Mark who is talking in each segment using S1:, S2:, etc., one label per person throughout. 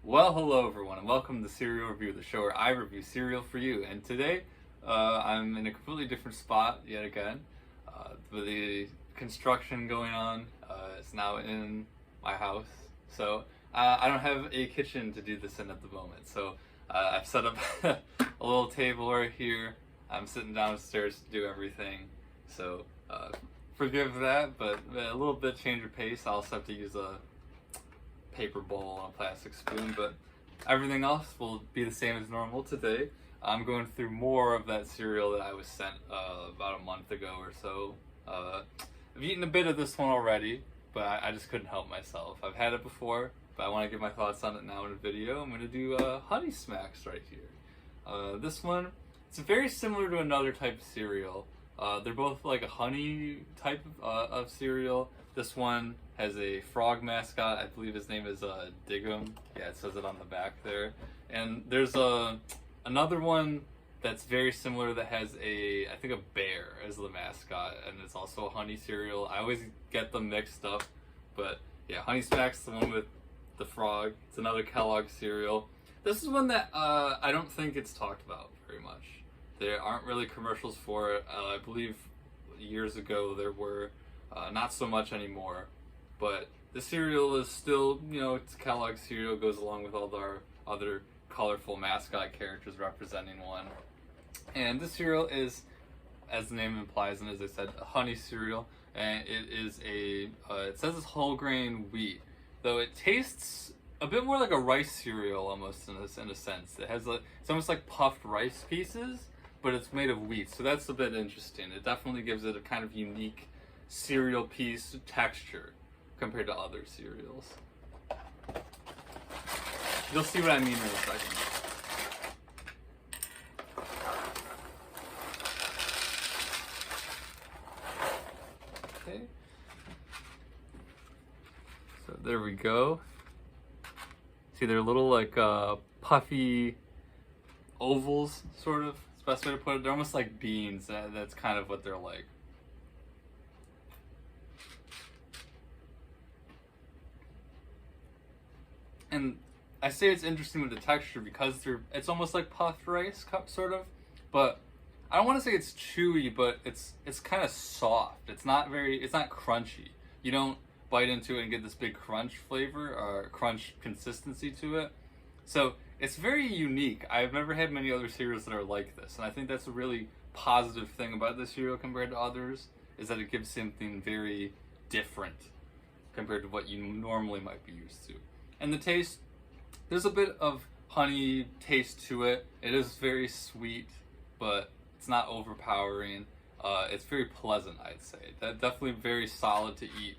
S1: Well, hello everyone, and welcome to Cereal Review, the show where I review cereal for you. And today, I'm in a completely different spot yet again. With the construction going on, it's now in my house, so I don't have a kitchen to do this in at the moment. So I've set up a little table right here. I'm sitting downstairs to do everything. So forgive that, but a little bit change of pace. I also have to use a paper bowl and a plastic spoon, but everything else will be the same as normal today. I'm going through more of that cereal that I was sent about a month ago or so. I've eaten a bit of this one already, but I just couldn't help myself. I've had it before, but I want to give my thoughts on it now in a video. I'm going to do Honey Smacks right here. This one, it's very similar to another type of cereal. They're both like a honey type of cereal. This one has a frog mascot. I believe his name is Diggum. Yeah, it says it on the back there. And there's another one that's very similar that has I think a bear as the mascot, and it's also a honey cereal. I always get them mixed up, but yeah, Honey Smacks, the one with the frog. It's another Kellogg cereal. This is one that I don't think it's talked about very much. There aren't really commercials for it. I believe years ago there were, not so much anymore. But the cereal is still, it's Kellogg's cereal, goes along with all our other colorful mascot characters representing one. And this cereal is, as the name implies, and as I said, a honey cereal. And it is it says it's whole grain wheat, though it tastes a bit more like a rice cereal almost in a sense. It's almost like puffed rice pieces, but it's made of wheat, so that's a bit interesting. It definitely gives it a kind of unique cereal piece texture compared to other cereals. You'll see what I mean in a second. Okay. So there we go. See, they're little like puffy ovals, sort of. It's the best way to put it. They're almost like beans. That's kind of what they're like. And I say it's interesting with the texture because it's almost like puffed rice, sort of. But I don't want to say it's chewy, but it's kind of soft. It's not crunchy. You don't bite into it and get this big crunch flavor or crunch consistency to it. So it's very unique. I've never had many other cereals that are like this, and I think that's a really positive thing about this cereal compared to others, is that it gives something very different compared to what you normally might be used to. And the taste, there's a bit of honey taste to it. It is very sweet, but it's not overpowering. It's very pleasant, I'd say. That definitely very solid to eat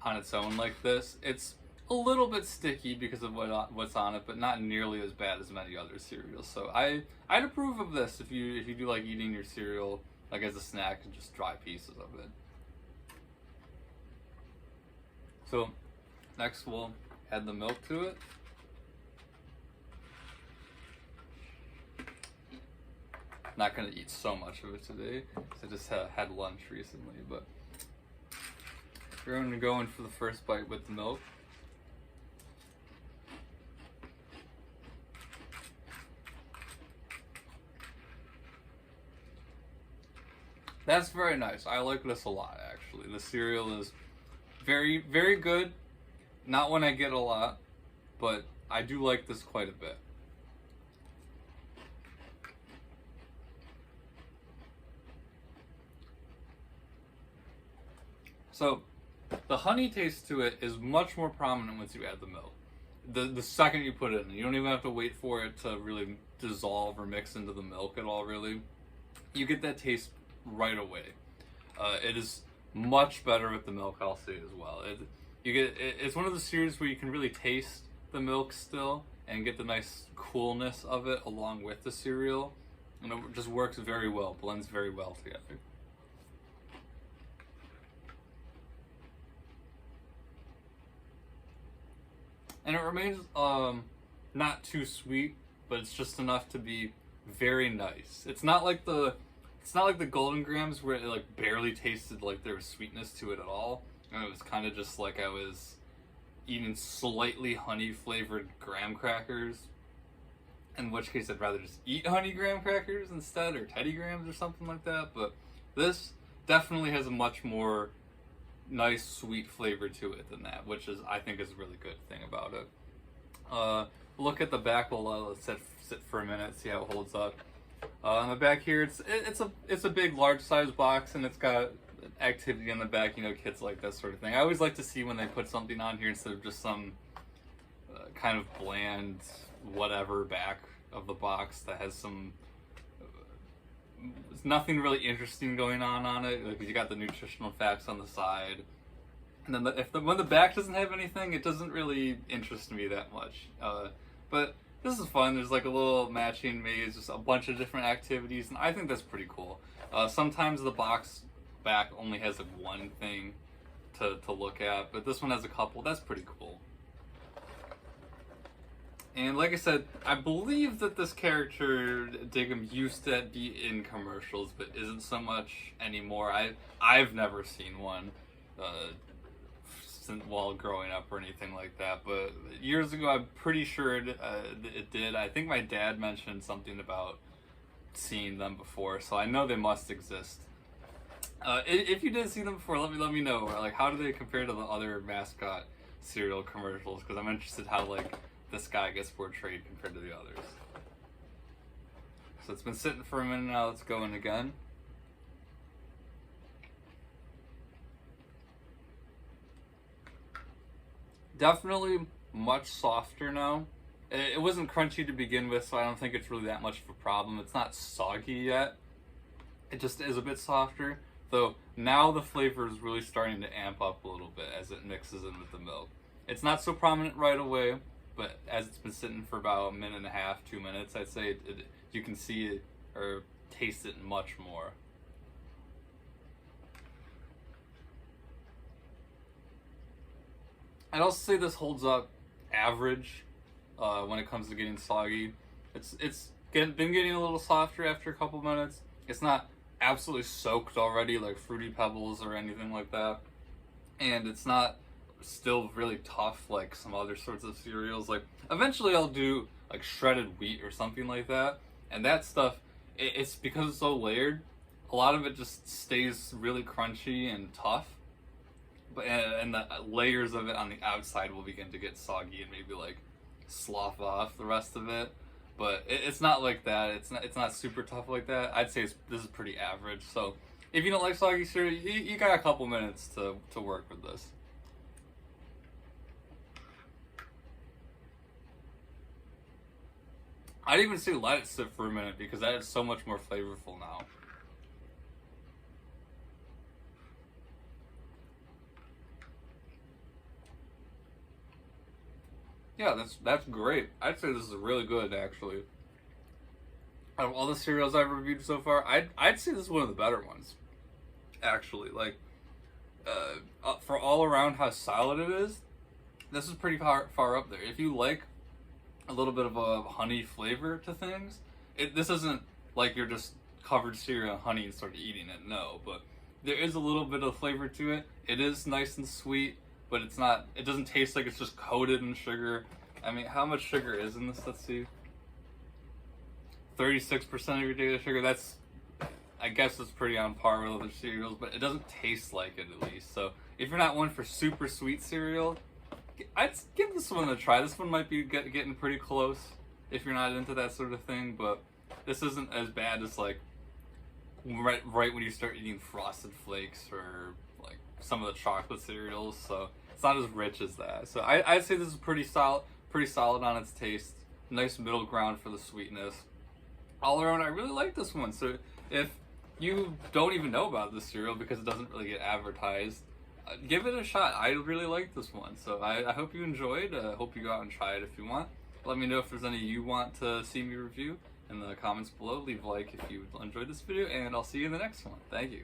S1: on its own like this. It's a little bit sticky because of what's on it, but not nearly as bad as many other cereals. So I'd approve of this if you do like eating your cereal like as a snack and just dry pieces of it. So next we'll add the milk to it. Not gonna eat so much of it today because I just had lunch recently, but we're gonna go in for the first bite with the milk. That's very nice. I like this a lot, actually. The cereal is very, very good. Not one I get a lot, but I do like this quite a bit. So, the honey taste to it is much more prominent once you add the milk. The second you put it in, you don't even have to wait for it to really dissolve or mix into the milk at all, really. You get that taste right away. It is much better with the milk, I'll say as well. It's one of the cereals where you can really taste the milk still and get the nice coolness of it along with the cereal, and it just works very well, blends very well together. And it remains not too sweet, but it's just enough to be very nice. It's not like the Golden Grams where it like barely tasted like there was sweetness to it at all. And it was kind of just like I was eating slightly honey flavored graham crackers, in which case I'd rather just eat honey graham crackers instead, or Teddy Grahams or something like that. But this definitely has a much more nice sweet flavor to it than that, which is, I think, is a really good thing about it. Look at the back. We'll let it sit for a minute, see how it holds up. On the back here, it's a big, large size box, and it's got activity on the back. You know, kids like that sort of thing. I always like to see when they put something on here instead of just some kind of bland whatever back of the box that has some nothing really interesting going on it. Like, you got the nutritional facts on the side, and then when the back doesn't have anything, it doesn't really interest me that much. But this is fun. There's like a little matching maze, just a bunch of different activities, and I think that's pretty cool. Sometimes the box back only has like one thing to look at, but this one has a couple. That's pretty cool. And like I said, I believe that this character, Diggum, used to be in commercials, but isn't so much anymore. I've never seen one since while growing up or anything like that. But years ago, I'm pretty sure it did. I think my dad mentioned something about seeing them before, so I know they must exist. If you did see them before, let me know. Like, how do they compare to the other mascot cereal commercials? Because I'm interested how like this guy gets portrayed compared to the others. So it's been sitting for a minute now. Let's go in again. Definitely much softer now. It wasn't crunchy to begin with, so I don't think it's really that much of a problem. It's not soggy yet. It just is a bit softer. Though now the flavor is really starting to amp up a little bit as it mixes in with the milk. It's not so prominent right away, but as it's been sitting for about a minute and a half, 2 minutes, I'd say you can see it or taste it much more. I'd also say this holds up average when it comes to getting soggy. It's been getting a little softer after a couple minutes. It's not absolutely soaked already like Fruity Pebbles or anything like that, and it's not still really tough like some other sorts of cereals. Like, eventually I'll do like shredded wheat or something like that, and that stuff, it's because it's so layered, a lot of it just stays really crunchy and tough, but and the layers of it on the outside will begin to get soggy and maybe like slough off the rest of it. But it's not like that. It's not super tough like that. I'd say this is pretty average. So if you don't like soggy cereal, you got a couple minutes to work with this. I'd even say let it sit for a minute because that is so much more flavorful now. Yeah, that's great. I'd say this is really good, actually. Out of all the cereals I've reviewed so far, I'd say this is one of the better ones. Actually, like, for all around how solid it is, this is pretty far up there. If you like a little bit of a honey flavor to things, this isn't like you're just covered cereal in honey and start eating it. No, but there is a little bit of flavor to it. It is nice and sweet, but it's not. It doesn't taste like it's just coated in sugar. I mean, how much sugar is in this? Let's see. 36% of your daily sugar. That's, I guess it's pretty on par with other cereals, but it doesn't taste like it at least. So if you're not one for super sweet cereal, I'd give this one a try. This one might be getting pretty close if you're not into that sort of thing, but this isn't as bad as like right when you start eating Frosted Flakes or like some of the chocolate cereals. So it's not as rich as that. So I'd say this is pretty solid on its taste. Nice middle ground for the sweetness. All around, I really like this one. So if you don't even know about this cereal because it doesn't really get advertised, give it a shot. I really like this one. So I hope you enjoyed. I hope you go out and try it if you want. Let me know if there's any you want to see me review in the comments below. Leave a like if you enjoyed this video, and I'll see you in the next one. Thank you.